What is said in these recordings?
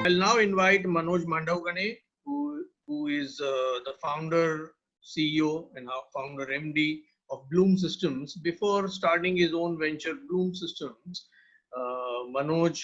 I'll now invite Manoj Mandavgane, who is the founder, CEO, and founder MD of Bloom Systems. Before starting his own venture, Bloom Systems, Manoj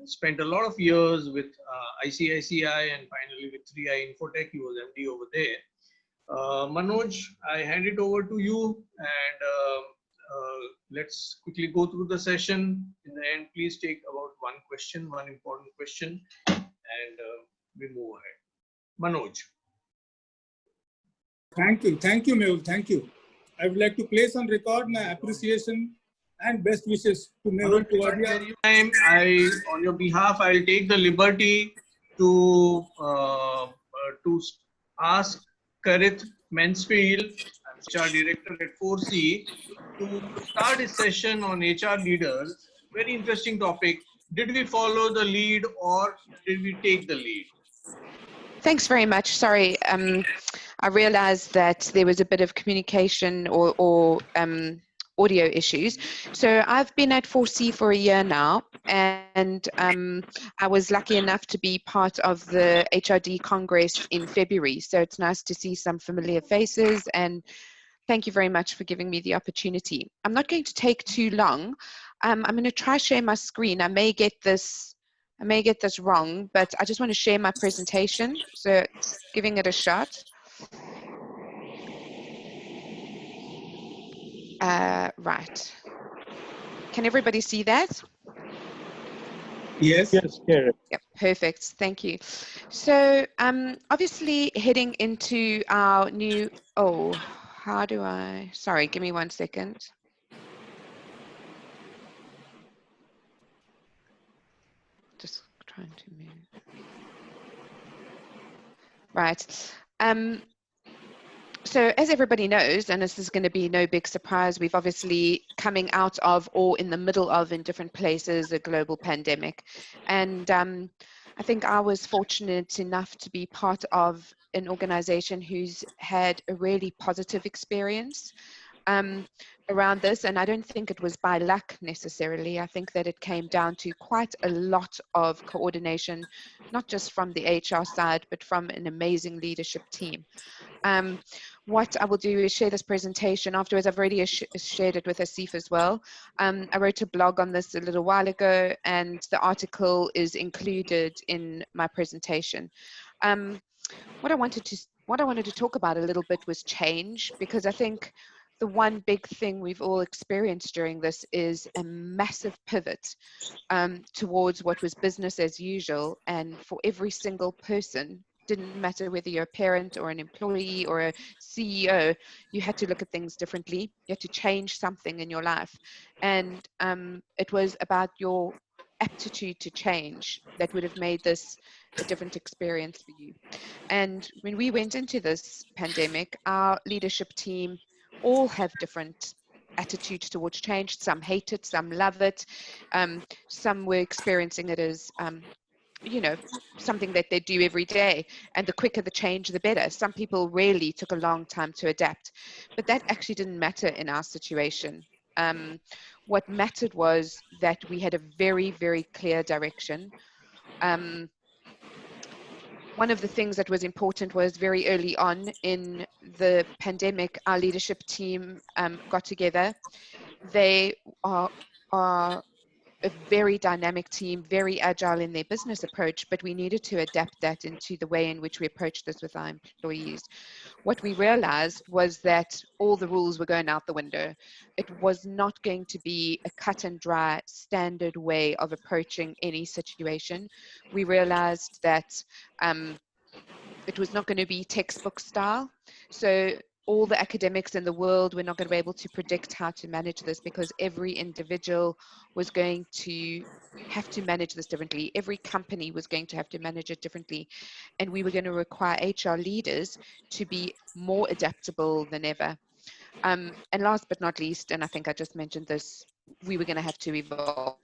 spent a lot of years with ICICI and finally with 3i Infotech. He was MD over there. Manoj, I hand it over to you, and let's quickly go through the session. In the end, please take about one question, one important question, and we move ahead. Manoj. Thank you, Mehul. Thank you. I would like to place on record my appreciation and best wishes to Mehul. On your behalf, I'll take the liberty to ask Keryth Mansfield, HR Director at 4C, to start a session on HR leaders. Very interesting topic. Did we follow the lead or did we take the lead? Thanks very much. Sorry, I realized that there was a bit of communication or audio issues. So I've been at 4C for a year now, and I was lucky enough to be part of the HRD Congress in February. So it's nice to see some familiar faces, and thank you very much for giving me the opportunity. I'm not going to take too long. I'm going to try share my screen. I may get this wrong, but I just want to share my presentation. So giving it a shot. Right. Can everybody see that? Yes. Yes, Keryth. Yep, perfect. Thank you. So obviously heading into our new, sorry, give me 1 second. Just trying to move. Right. So as everybody knows, and this is going to be no big surprise, we've obviously coming out of or in the middle of, in different places, a global pandemic. And I think I was fortunate enough to be part of an organization who's had a really positive experience around this, and I don't think it was by luck necessarily. I think that it came down to quite a lot of coordination, not just from the HR side, but from an amazing leadership team. What I will do is share this presentation afterwards. I've already shared it with Asif as well. I wrote a blog on this a little while ago, and the article is included in my presentation. What I wanted to talk about a little bit was change, because I think the one big thing we've all experienced during this is a massive pivot towards what was business as usual. And for every single person, didn't matter whether you're a parent or an employee or a CEO, you had to look at things differently. You had to change something in your life. And it was about your aptitude to change that would have made this a different experience for you. And when we went into this pandemic, our leadership team all have different attitudes towards change. Some hate it, some love it. Some were experiencing it as something that they do every day, and the quicker the change, the better. Some people really took a long time to adapt, but that actually didn't matter in our situation. What mattered was that we had a very, very clear direction. One of the things that was important was very early on in the pandemic, our leadership team got together. They are a very dynamic team, very agile in their business approach, but we needed to adapt that into the way in which we approach this with our employees. What we realized was that all the rules were going out the window. It was not going to be a cut and dry standard way of approaching any situation. We realized that it was not going to be textbook style. So all the academics in the world were not going to be able to predict how to manage this, because every individual was going to have to manage this differently. Every company was going to have to manage it differently. And we were going to require HR leaders to be more adaptable than ever. And last but not least, and I think I just mentioned this, we were going to have to evolve.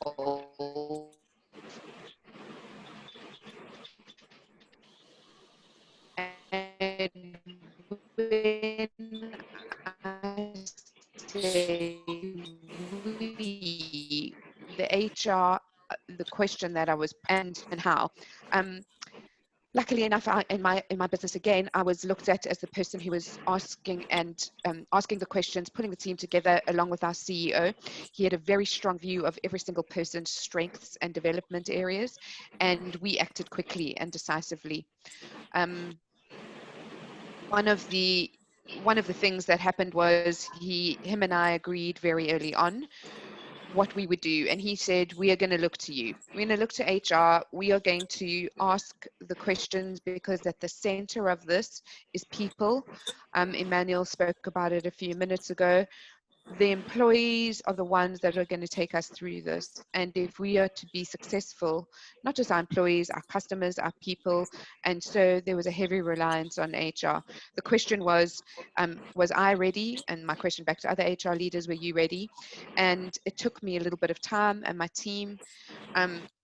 And when I say we, the HR, the question that I was, and how. Luckily enough, in my business again, I was looked at as the person who was asking the questions, putting the team together along with our CEO. He had a very strong view of every single person's strengths and development areas, and we acted quickly and decisively. One of the things that happened was him and I agreed very early on what we would do, and he said, we are going to look to you, we're going to look to HR, we are going to ask the questions, because at the center of this is people. Emmanuel spoke about it a few minutes ago. The employees are the ones that are going to take us through this, and if we are to be successful, not just our employees, our customers, our people. And so there was a heavy reliance on HR. The question was I ready? And my question back to other HR leaders, were you ready? And it took me a little bit of time, and my team,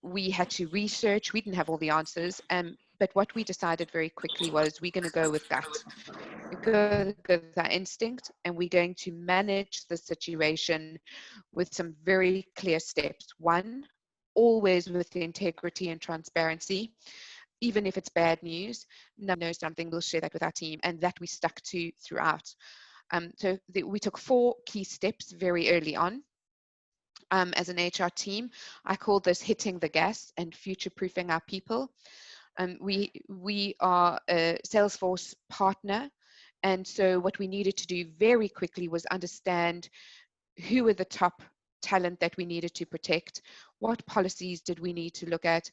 we had to research. We didn't have all the answers, but what we decided very quickly was we're going to go with gut. Go with our instinct, and we're going to manage the situation with some very clear steps. One, always with integrity and transparency. Even if it's bad news, know something, we'll share that with our team, and that we stuck to throughout. We took 4 key steps very early on. As an HR team, I call this hitting the gas and future-proofing our people. We are a Salesforce partner. And so what we needed to do very quickly was understand who were the top talent that we needed to protect, what policies did we need to look at.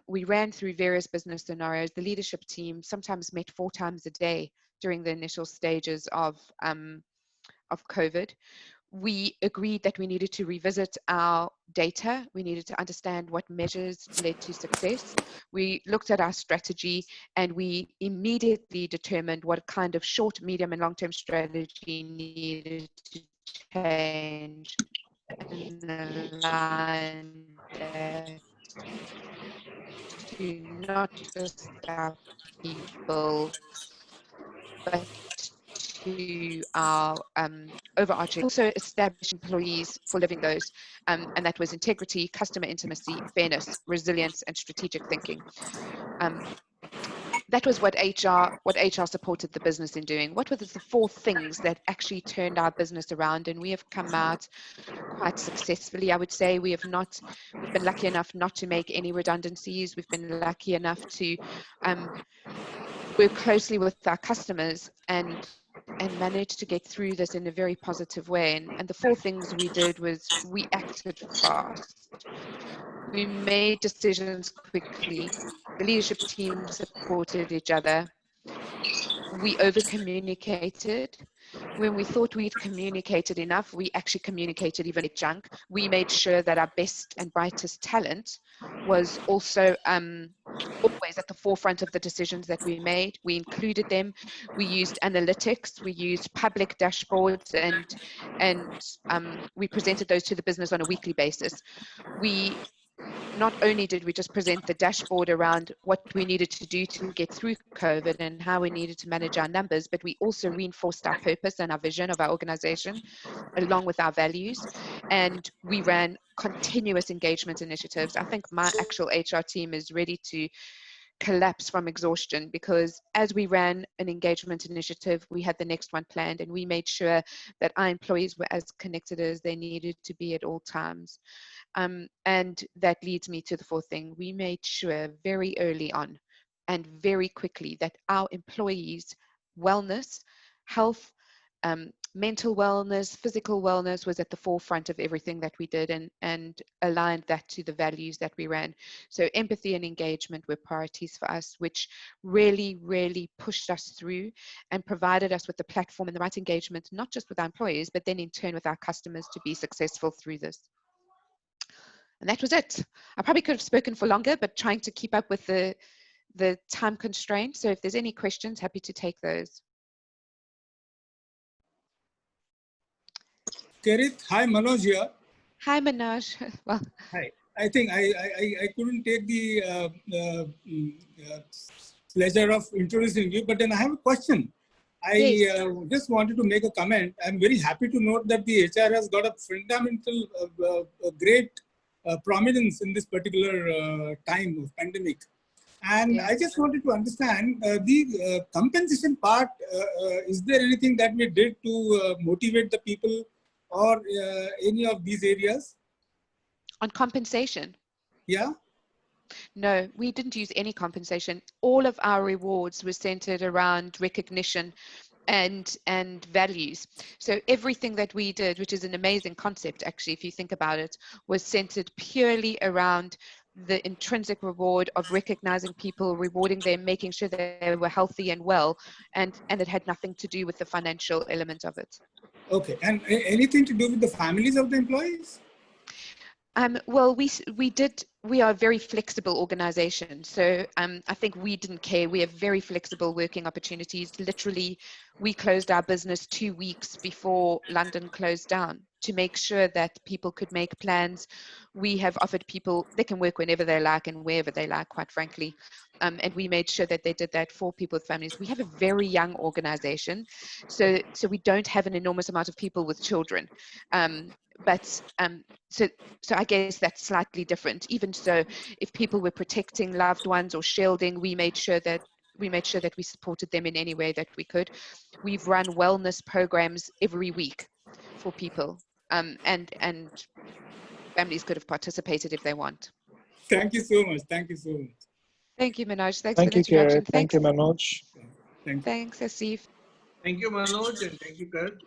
We ran through various business scenarios. The leadership team sometimes met 4 times a day during the initial stages of COVID. We agreed that we needed to revisit our data. We needed to understand what measures led to success. We looked at our strategy, and we immediately determined what kind of short, medium, and long-term strategy needed to change, and align that to not just our people, but to our overarching, also establish employees for living those, and that was integrity, customer intimacy, fairness, resilience, and strategic thinking. That was what HR supported the business in doing. What were the 4 things that actually turned our business around? And we have come out quite successfully, I would say. We've been lucky enough not to make any redundancies. We've been lucky enough to work closely with our customers and managed to get through this in a very positive way. And the 4 things we did was we acted fast. We made decisions quickly. The leadership team supported each other. We over-communicated. When we thought we'd communicated enough, we actually communicated even junk. We made sure that our best and brightest talent was also always at the forefront of the decisions that we made. We included them. We used analytics. We used public dashboards, and we presented those to the business on a weekly basis. Not only did we just present the dashboard around what we needed to do to get through COVID and how we needed to manage our numbers, but we also reinforced our purpose and our vision of our organization along with our values. And we ran continuous engagement initiatives. I think my actual HR team is ready to collapse from exhaustion, because as we ran an engagement initiative, we had the next one planned, and we made sure that our employees were as connected as they needed to be at all times. And that leads me to the 4th thing. We made sure very early on and very quickly that our employees' wellness, health, mental wellness, physical wellness was at the forefront of everything that we did, and aligned that to the values that we ran. So empathy and engagement were priorities for us, which really, really pushed us through and provided us with the platform and the right engagement, not just with our employees, but then in turn with our customers to be successful through this. And that was it. I probably could have spoken for longer, but trying to keep up with the time constraint. So if there's any questions, happy to take those. Keryth, hi, Manoj here. Hi, Manoj. Well, hi. I think I couldn't take the pleasure of introducing you, but then I have a question. I just wanted to make a comment. I'm very happy to note that the HR has got a fundamental, great prominence in this particular time of pandemic. And Yeah. I just wanted to understand the compensation part. Is there anything that we did to motivate the people or any of these areas? On compensation? Yeah. No, we didn't use any compensation. All of our rewards were centered around recognition and values. So everything that we did, which is an amazing concept actually, if you think about it, was centered purely around the intrinsic reward of recognizing people, rewarding them, making sure that they were healthy and well, and it had nothing to do with the financial element of it. Okay. And anything to do with the families of the employees? Well, we are a very flexible organization. So I think we didn't care. We have very flexible working opportunities. Literally, we closed our business 2 weeks before London closed down to make sure that people could make plans. We have offered people, they can work whenever they like and wherever they like, quite frankly. And we made sure that they did that for people with families. We have a very young organization. So we don't have an enormous amount of people with children. So I guess that's slightly different. Even so, if people were protecting loved ones or shielding, we made sure that we supported them in any way that we could. We've run wellness programs every week for people, and families could have participated if they want. Thank you so much. Thank you so much. Thank you, Manoj. Thanks Thank for the you, introduction. Keryth. Thank you, Manoj. Thank you. Thanks, Asif. Thank you, Manoj, and thank you, Keryth.